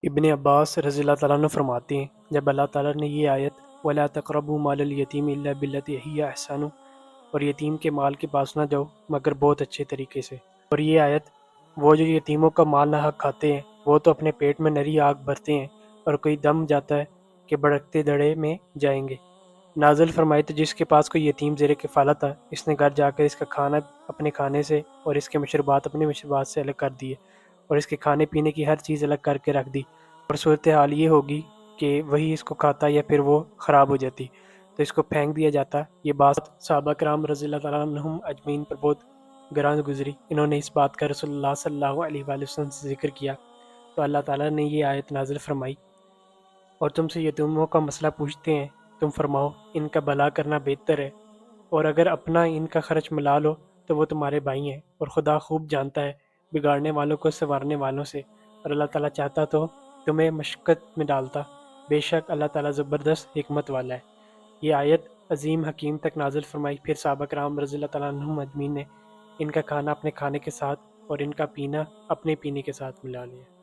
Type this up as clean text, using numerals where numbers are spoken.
ابن عباس رضی اللہ تعالیٰ عنہ فرماتے ہیں جب اللہ تعالیٰ نے یہ آیت وَلَا تَقْرَبُوا مَالَ الْيَتِيمِ إِلَّا بِالَّتِي هِيَ أَحْسَنُ اور یتیم کے مال کے پاس نہ جاؤ مگر بہت اچھے طریقے سے، اور یہ آیت وہ جو یتیموں کا مال نہ حق کھاتے ہیں وہ تو اپنے پیٹ میں نری آگ بھرتے ہیں اور کوئی دم جاتا ہے کہ بھڑکتے دڑے میں جائیں گے۔ نازل فرمائے تو جس کے پاس کوئی یتیم زیر کفالت تھا اس نے گھر جا کر اس کا کھانا اپنے کھانے سے اور اس کے مشروبات اپنے مشروبات سے الگ کر دیے اور اس کے کھانے پینے کی ہر چیز الگ کر کے رکھ دی، اور صورتحال یہ ہوگی کہ وہی اس کو کھاتا یا پھر وہ خراب ہو جاتی تو اس کو پھینک دیا جاتا۔ یہ بات صحابہ کرام رضی اللہ تعالیٰ عنہم اجمعین پر بہت گراں گزری، انہوں نے اس بات کا رسول اللہ صلی اللہ علیہ وآلہ وسلم سے ذکر کیا تو اللہ تعالیٰ نے یہ آیت نازل فرمائی، اور تم سے یتیموں کا مسئلہ پوچھتے ہیں تم فرماؤ ان کا بھلا کرنا بہتر ہے، اور اگر اپنا ان کا خرچ ملا لو تو وہ تمہارے بھائی ہیں، اور خدا خوب جانتا ہے بگاڑنے والوں کو سنوارنے والوں سے، اور اللہ تعالیٰ چاہتا تو تمہیں مشقت میں ڈالتا، بے شک اللہ تعالیٰ زبردست حکمت والا ہے۔ یہ آیت عظیم حکیم تک نازل فرمائی، پھر صحابہ کرام رضی اللہ تعالیٰ عنہم اجمعین نے ان کا کھانا اپنے کھانے کے ساتھ اور ان کا پینا اپنے پینے کے ساتھ ملا لیا۔